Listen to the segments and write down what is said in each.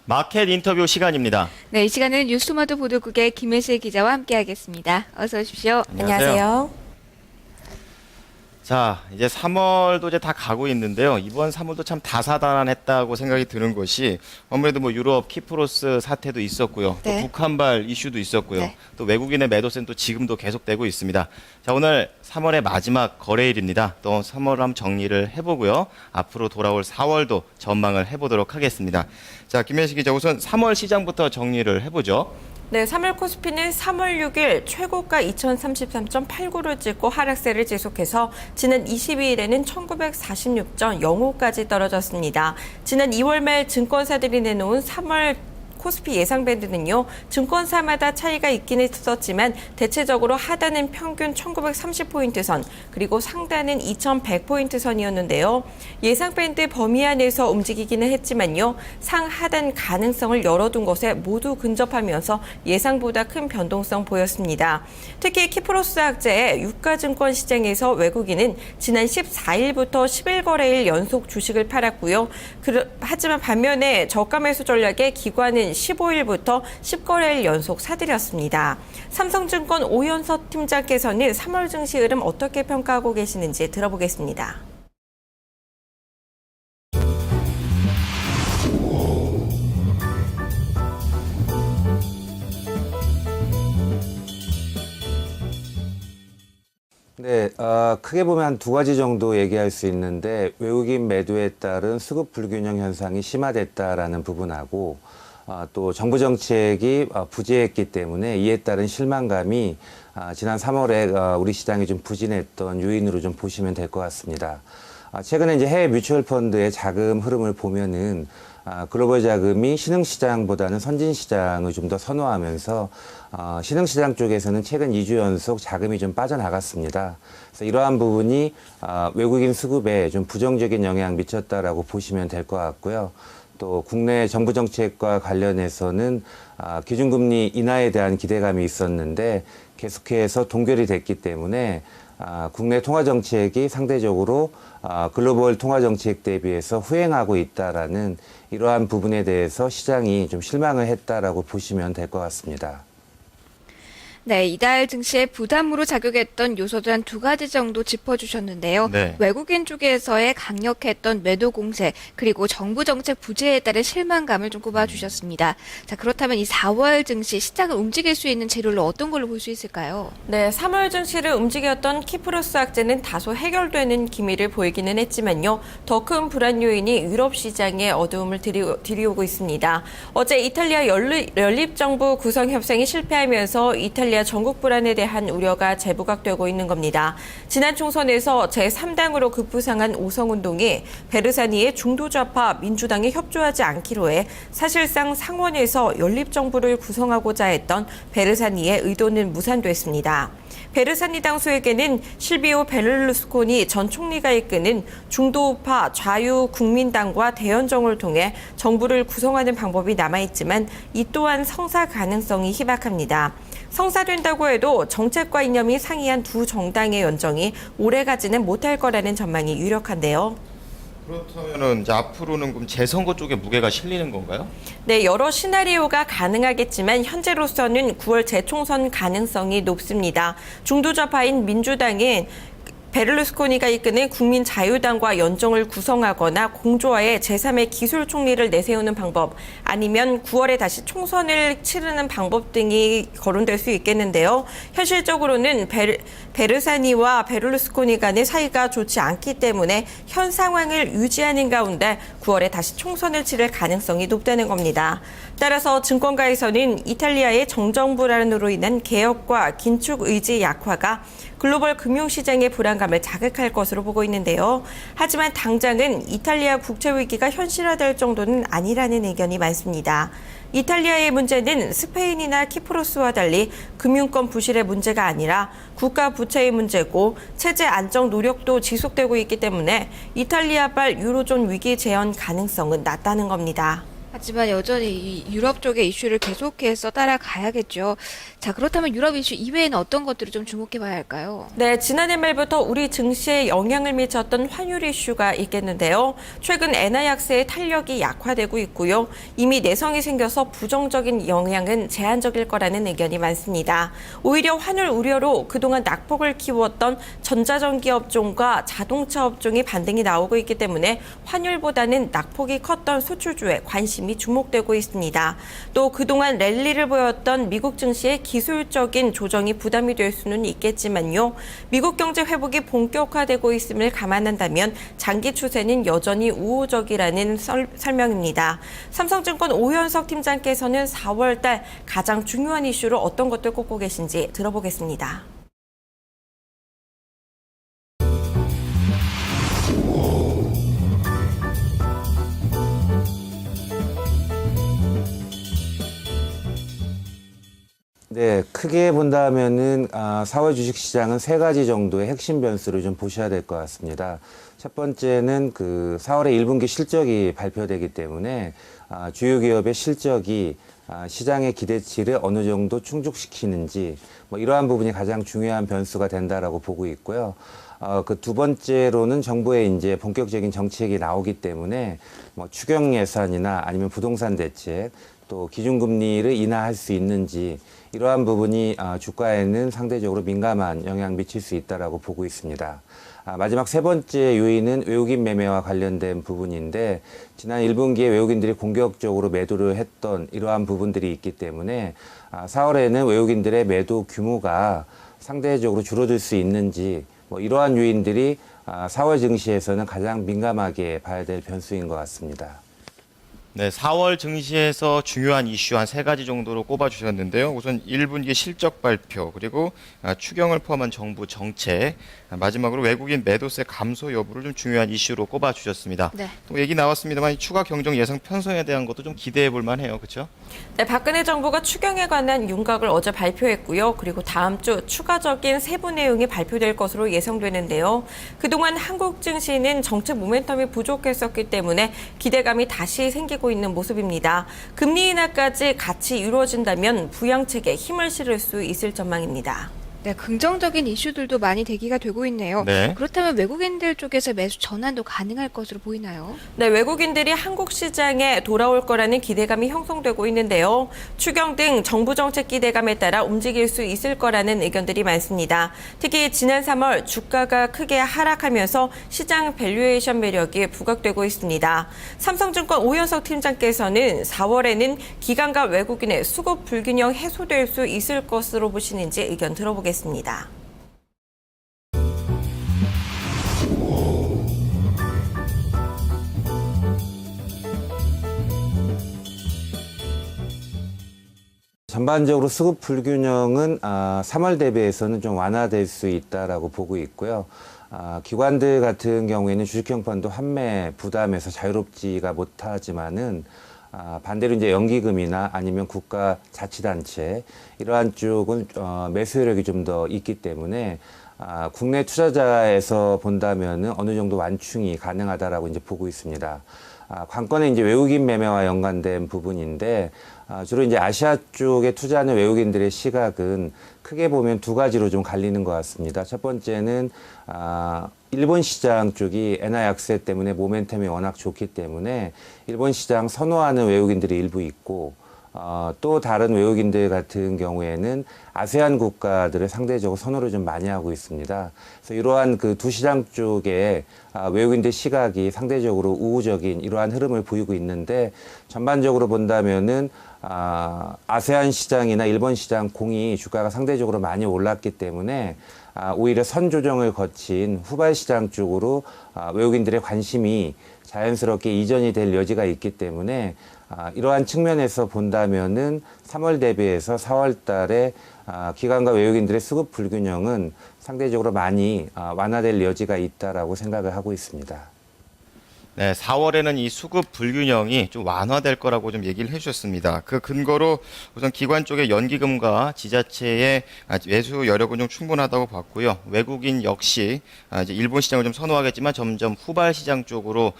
마켓 인터뷰 시간입니다. 네, 이 시간은 뉴스토마토 보도국의 김혜슬 기자와 함께하겠습니다. 어서 오십시오. 안녕하세요. 자, 이제 3월도 이제 다 가고 있는데요. 이번 3월도 참 다사다난했다고 생각이 드는 것이 아무래도 뭐 유럽 키프로스 사태도 있었고요. 네. 또 북한발 이슈도 있었고요. 네. 또 외국인의 매도세는 또 지금도 계속되고 있습니다. 자, 오늘 3월의 마지막 거래일입니다. 또 3월 한번 정리를 해보고요. 앞으로 돌아올 4월도 전망을 해보도록 하겠습니다. 자, 김혜식 기자, 우선 3월 시장부터 정리를 해보죠. 네, 3월 코스피는 3월 6일 최고가 2033.89를 찍고 하락세를 지속해서 지난 22일에는 1946.05까지 떨어졌습니다. 지난 2월 말 증권사들이 내놓은 3월 코스피 예상 밴드는요, 증권사마다 차이가 있긴 했었지만 대체적으로 하단은 평균 1930포인트 선, 그리고 상단은 2100포인트 선이었는데요. 예상 밴드 범위 안에서 움직이기는 했지만요, 상하단 가능성을 열어둔 것에 모두 근접하면서 예상보다 큰 변동성 보였습니다. 특히 키프로스 학제의 유가증권 시장에서 외국인은 지난 14일부터 11거래일 연속 주식을 팔았고요. 하지만 반면에 저가 매수 전략의 기관은 15일부터 10거래일 연속 사들였습니다. 삼성증권 오현석 팀장께서는 3월 증시 흐름 어떻게 평가하고 계시는지 들어보겠습니다. 네, 크게 보면 한 두 가지 정도 얘기할 수 있는데 외국인 매도에 따른 수급 불균형 현상이 심화됐다라는 부분하고 또 정부 정책이 부재했기 때문에 이에 따른 실망감이 지난 3월에 우리 시장이 좀 부진했던 요인으로 좀 보시면 될 것 같습니다. 최근에 이제 해외 뮤추얼 펀드의 자금 흐름을 보면은 글로벌 자금이 신흥시장보다는 선진시장을 좀 더 선호하면서 신흥시장 쪽에서는 최근 2주 연속 자금이 좀 빠져나갔습니다. 그래서 이러한 부분이 외국인 수급에 좀 부정적인 영향 미쳤다라고 보시면 될 것 같고요. 또 국내 정부 정책과 관련해서는 기준금리 인하에 대한 기대감이 있었는데 계속해서 동결이 됐기 때문에 국내 통화 정책이 상대적으로 글로벌 통화 정책 대비해서 후행하고 있다라는 이러한 부분에 대해서 시장이 좀 실망을 했다라고 보시면 될 것 같습니다. 네, 이달 증시에 부담으로 작용했던 요소들 한 두 가지 정도 짚어주셨는데요. 네. 외국인 쪽에서의 강력했던 매도 공세, 그리고 정부 정책 부재에 따른 실망감을 좀 꼽아주셨습니다. 자, 그렇다면 이 4월 증시 시장을 움직일 수 있는 재료로 어떤 걸로 볼 수 있을까요? 네, 3월 증시를 움직였던 키프로스 학제는 다소 해결되는 기미를 보이기는 했지만요, 더 큰 불안 요인이 유럽 시장에 어두움을 들이오고 있습니다. 어제 이탈리아 연립정부 구성 협상이 실패하면서 이탈리아 전국 불안에 대한 우려가 재부각되고 있는 겁니다. 지난 총선에서 제3당으로 급부상한 오성운동이 베르사니의 중도좌파 민주당에 협조하지 않기로 해 사실상 상원에서 연립정부를 구성하고자 했던 베르사니의 의도는 무산됐습니다. 베르사니 당수에게는 실비오 베를루스코니 전 총리가 이끄는 중도우파 자유국민당과 대연정을 통해 정부를 구성하는 방법이 남아있지만 이 또한 성사 가능성이 희박합니다. 성사된다고 해도 정책과 이념이 상이한 두 정당의 연정이 오래가지는 못할 거라는 전망이 유력한데요. 그렇다면은 이제 앞으로는 그럼 재선거 쪽에 무게가 실리는 건가요? 네, 여러 시나리오가 가능하겠지만 현재로서는 9월 재총선 가능성이 높습니다. 중도좌파인 민주당은 베를루스코니가 이끄는 국민자유당과 연정을 구성하거나 공조하에 제3의 기술 총리를 내세우는 방법, 아니면 9월에 다시 총선을 치르는 방법 등이 거론될 수 있겠는데요. 현실적으로는 베르사니와 베를루스코니 간의 사이가 좋지 않기 때문에 현 상황을 유지하는 가운데 9월에 다시 총선을 치를 가능성이 높다는 겁니다. 따라서 증권가에서는 이탈리아의 정정 불안으로 인한 개혁과 긴축 의지 약화가 글로벌 금융시장의 불안감을 자극할 것으로 보고 있는데요. 하지만 당장은 이탈리아 국채위기가 현실화될 정도는 아니라는 의견이 많습니다. 이탈리아의 문제는 스페인이나 키프로스와 달리 금융권 부실의 문제가 아니라 국가 부채의 문제고 체제 안정 노력도 지속되고 있기 때문에 이탈리아발 유로존 위기 재현 가능성은 낮다는 겁니다. 하지만 여전히 이 유럽 쪽의 이슈를 계속해서 따라가야겠죠. 자, 그렇다면 유럽 이슈 이외에는 어떤 것들을 좀 주목해 봐야 할까요? 네, 지난해 말부터 우리 증시에 영향을 미쳤던 환율 이슈가 있겠는데요. 최근 엔화 약세의 탄력이 약화되고 있고요. 이미 내성이 생겨서 부정적인 영향은 제한적일 거라는 의견이 많습니다. 오히려 환율 우려로 그동안 낙폭을 키웠던 전자전기 업종과 자동차 업종이 반등이 나오고 있기 때문에 환율보다는 낙폭이 컸던 수출주에 관심이 주목되고 있습니다. 또 그동안 랠리를 보였던 미국 증시의 기술적인 조정이 부담이 될 수는 있겠지만요. 미국 경제 회복이 본격화되고 있음을 감안한다면 장기 추세는 여전히 우호적이라는 설명입니다. 삼성증권 오현석 팀장께서는 4월 달 가장 중요한 이슈로 어떤 것들 꼽고 계신지 들어보겠습니다. 네, 크게 본다면은 4월 주식시장은 세 가지 정도의 핵심 변수를 좀 보셔야 될 것 같습니다. 첫 번째는 그 4월에 1분기 실적이 발표되기 때문에 주요 기업의 실적이 시장의 기대치를 어느 정도 충족시키는지 뭐 이러한 부분이 가장 중요한 변수가 된다라고 보고 있고요. 그 두 번째로는 정부의 이제 본격적인 정책이 나오기 때문에 뭐 추경 예산이나 아니면 부동산 대책 또 기준금리를 인하할 수 있는지 이러한 부분이 주가에는 상대적으로 민감한 영향을 미칠 수 있다라고 보고 있습니다. 마지막 세 번째 요인은 외국인 매매와 관련된 부분인데 지난 1분기에 외국인들이 공격적으로 매도를 했던 이러한 부분들이 있기 때문에 4월에는 외국인들의 매도 규모가 상대적으로 줄어들 수 있는지 뭐 이러한 요인들이 4월 증시에서는 가장 민감하게 봐야 될 변수인 것 같습니다. 네, 4월 증시에서 중요한 이슈 한 세 가지 정도로 꼽아주셨는데요. 우선 1분기 실적 발표, 그리고 추경을 포함한 정부 정책, 마지막으로 외국인 매도세 감소 여부를 좀 중요한 이슈로 꼽아주셨습니다. 네. 또 얘기 나왔습니다만 추가 경정 예상 편성에 대한 것도 좀 기대해 볼 만해요. 그렇죠? 네, 박근혜 정부가 추경에 관한 윤곽을 어제 발표했고요. 그리고 다음 주 추가적인 세부 내용이 발표될 것으로 예상되는데요. 그동안 한국 증시는 정책 모멘텀이 부족했었기 때문에 기대감이 다시 생기고 있는 모습입니다. 금리 인하까지 같이 이루어진다면 부양책에 힘을 실을 수 있을 전망입니다. 네, 긍정적인 이슈들도 많이 대기가 되고 있네요. 네. 그렇다면 외국인들 쪽에서 매수 전환도 가능할 것으로 보이나요? 네, 외국인들이 한국 시장에 돌아올 거라는 기대감이 형성되고 있는데요. 추경 등 정부 정책 기대감에 따라 움직일 수 있을 거라는 의견들이 많습니다. 특히 지난 3월 주가가 크게 하락하면서 시장 밸류에이션 매력이 부각되고 있습니다. 삼성증권 오현석 팀장께서는 4월에는 기관과 외국인의 수급 불균형 해소될 수 있을 것으로 보시는지 의견 들어보겠습니다. 전반적으로 수급 불균형은 3월 대비해서는 좀 완화될 수 있다라고 보고 있고요. 기관들 같은 경우에는 주식형 펀드 환매 부담에서 자유롭지가 못하지만은 반대로 이제 연기금이나 아니면 국가 자치단체 이러한 쪽은 매수력이 좀 더 있기 때문에 국내 투자자에서 본다면은 어느 정도 완충이 가능하다라고 이제 보고 있습니다. 관건은 이제 외국인 매매와 연관된 부분인데 주로 이제 아시아 쪽에 투자하는 외국인들의 시각은 크게 보면 두 가지로 좀 갈리는 것 같습니다. 첫 번째는 일본 시장 쪽이 엔화 약세 때문에 모멘텀이 워낙 좋기 때문에 일본 시장 선호하는 외국인들이 일부 있고 또 다른 외국인들 같은 경우에는 아세안 국가들을 상대적으로 선호를 좀 많이 하고 있습니다. 그래서 이러한 그 두 시장 쪽에 외국인들 시각이 상대적으로 우호적인 이러한 흐름을 보이고 있는데 전반적으로 본다면은 아세안 시장이나 일본 시장 공이 주가가 상대적으로 많이 올랐기 때문에 오히려 선 조정을 거친 후발 시장 쪽으로 외국인들의 관심이 자연스럽게 이전이 될 여지가 있기 때문에 이러한 측면에서 본다면은 3월 대비해서 4월 달에 기관과 외국인들의 수급 불균형은 상대적으로 많이 완화될 여지가 있다라고 생각을 하고 있습니다. 네, 4월에는 이 수급 불균형이 좀 완화될 거라고 좀 얘기를 해주셨습니다. 그 근거로 우선 기관 쪽의 연기금과 지자체의 매수 여력은 좀 충분하다고 봤고요. 외국인 역시 이제 일본 시장을 좀 선호하겠지만 점점 후발 시장 쪽으로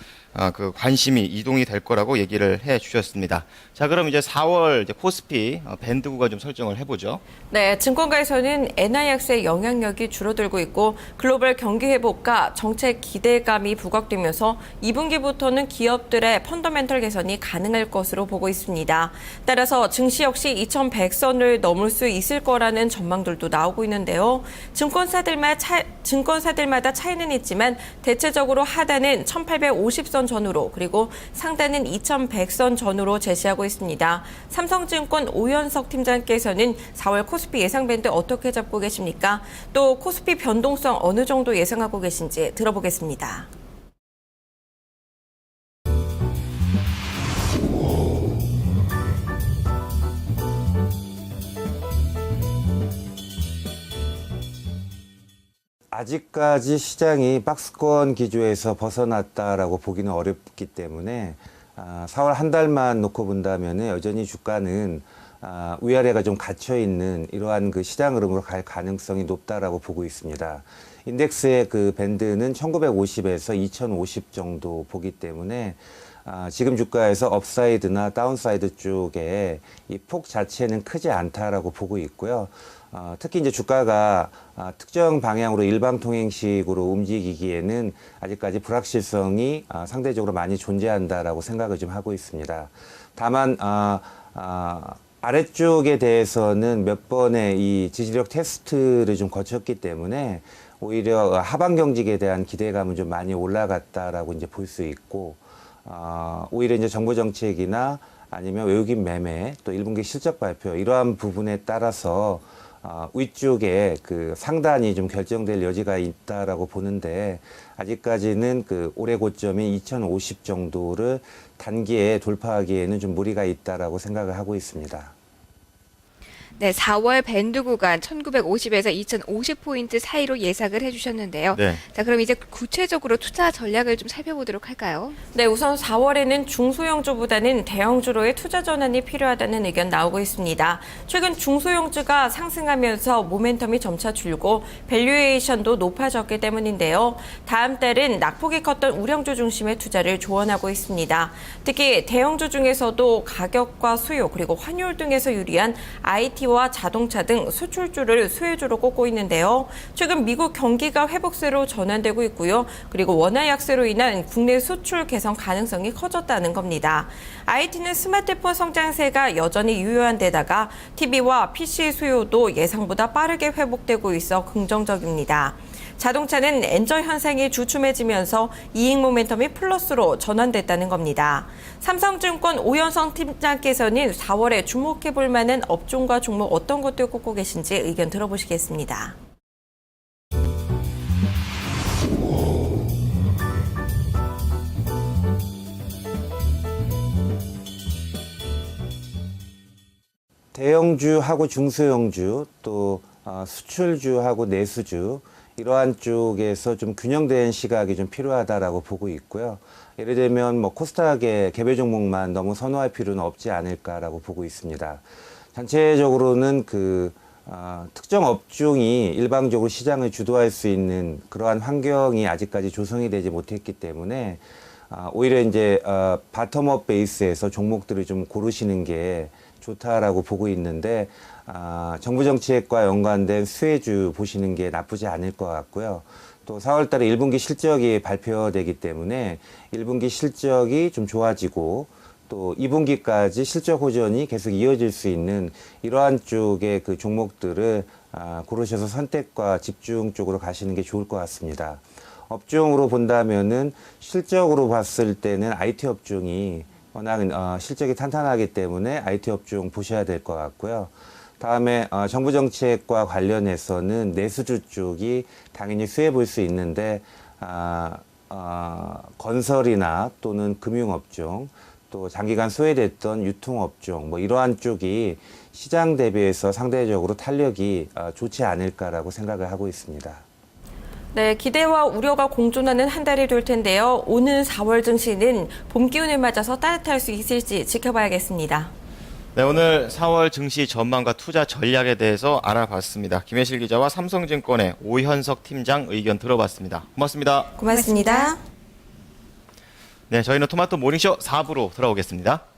그 관심이 이동이 될 거라고 얘기를 해 주셨습니다. 자, 그럼 이제 4월 이제 코스피 밴드 구간 좀 설정을 해보죠. 네, 증권가에서는 엔화 약세의 영향력이 줄어들고 있고 글로벌 경기 회복과 정책 기대감이 부각되면서 2분기부터는 기업들의 펀더멘털 개선이 가능할 것으로 보고 있습니다. 따라서 증시 역시 2100선을 넘을 수 있을 거라는 전망들도 나오고 있는데요. 증권사들마다 차이는 있지만 대체적으로 하단은 1850선 전후로 그리고 상단은 2100선 전후로 제시하고 있습니다. 삼성증권 오현석 팀장께서는 4월 코스피 예상 밴드 어떻게 잡고 계십니까? 또 코스피 변동성 어느 정도 예상하고 계신지 들어보겠습니다. 아직까지 시장이 박스권 기조에서 벗어났다라고 보기는 어렵기 때문에 4월 한 달만 놓고 본다면 여전히 주가는 위아래가 좀 갇혀 있는 이러한 그 시장 흐름으로 갈 가능성이 높다라고 보고 있습니다. 인덱스의 그 밴드는 1950에서 2050 정도 보기 때문에 지금 주가에서 업사이드나 다운사이드 쪽에 이 폭 자체는 크지 않다라고 보고 있고요. 특히 이제 주가가 특정 방향으로 일방통행식으로 움직이기에는 아직까지 불확실성이 상대적으로 많이 존재한다라고 생각을 좀 하고 있습니다. 다만 아래쪽에 대해서는 몇 번의 이 지지력 테스트를 좀 거쳤기 때문에 오히려 하방 경직에 대한 기대감은 좀 많이 올라갔다라고 이제 볼 수 있고, 오히려 이제 정부 정책이나 아니면 외국인 매매 또 1분기 실적 발표 이러한 부분에 따라서 위쪽에 그 상단이 좀 결정될 여지가 있다라고 보는데, 아직까지는 그 올해 고점인 2050 정도를 단기에 돌파하기에는 좀 무리가 있다라고 생각을 하고 있습니다. 네, 4월 밴드 구간 1950에서 2050포인트 사이로 예상을 해주셨는데요. 네. 자, 그럼 이제 구체적으로 투자 전략을 좀 살펴보도록 할까요? 네, 우선 4월에는 중소형주보다는 대형주로의 투자 전환이 필요하다는 의견 나오고 있습니다. 최근 중소형주가 상승하면서 모멘텀이 점차 줄고 밸류에이션도 높아졌기 때문인데요. 다음 달은 낙폭이 컸던 우량주 중심의 투자를 조언하고 있습니다. 특히 대형주 중에서도 가격과 수요 그리고 환율 등에서 유리한 IT와 자동차 등 수출주를 수혜주로 꼽고 있는데요. 최근 미국 경기가 회복세로 전환되고 있고요. 그리고 원화 약세로 인한 국내 수출 개선 가능성이 커졌다는 겁니다. IT는 스마트폰 성장세가 여전히 유효한 데다가 TV와 PC 수요도 예상보다 빠르게 회복되고 있어 긍정적입니다. 자동차는 엔저 현상이 주춤해지면서 이익 모멘텀이 플러스로 전환됐다는 겁니다. 삼성증권 오현성 팀장께서는 4월에 주목해볼 만한 업종과 종목 어떤 것들 꼽고 계신지 의견 들어보시겠습니다. 대형주하고 중소형주 또 수출주하고 내수주 이러한 쪽에서 좀 균형된 시각이 좀 필요하다라고 보고 있고요. 예를 들면 뭐 코스닥의 개별 종목만 너무 선호할 필요는 없지 않을까라고 보고 있습니다. 전체적으로는 특정 업종이 일방적으로 시장을 주도할 수 있는 그러한 환경이 아직까지 조성이 되지 못했기 때문에 오히려 이제 바텀업 베이스에서 종목들을 좀 고르시는 게 좋다라고 보고 있는데, 정부 정책과 연관된 수혜주 보시는 게 나쁘지 않을 것 같고요. 또 4월 달에 1분기 실적이 발표되기 때문에 1분기 실적이 좀 좋아지고 또 2분기까지 실적 호전이 계속 이어질 수 있는 이러한 쪽의 그 종목들을 고르셔서 선택과 집중 쪽으로 가시는 게 좋을 것 같습니다. 업종으로 본다면은 실적으로 봤을 때는 IT 업종이 워낙 실적이 탄탄하기 때문에 IT 업종 보셔야 될 것 같고요. 다음에 정부 정책과 관련해서는 내수주 쪽이 당연히 수혜 볼 수 있는데 건설이나 또는 금융업종 또 장기간 소외됐던 유통업종 뭐 이러한 쪽이 시장 대비해서 상대적으로 탄력이 좋지 않을까라고 생각을 하고 있습니다. 네, 기대와 우려가 공존하는 한 달이 될 텐데요. 오는 4월 증시는 봄 기운을 맞아서 따뜻할 수 있을지 지켜봐야겠습니다. 네, 오늘 4월 증시 전망과 투자 전략에 대해서 알아봤습니다. 김혜실 기자와 삼성증권의 오현석 팀장 의견 들어봤습니다. 고맙습니다. 고맙습니다. 네, 저희는 토마토 모닝쇼 4부로 돌아오겠습니다.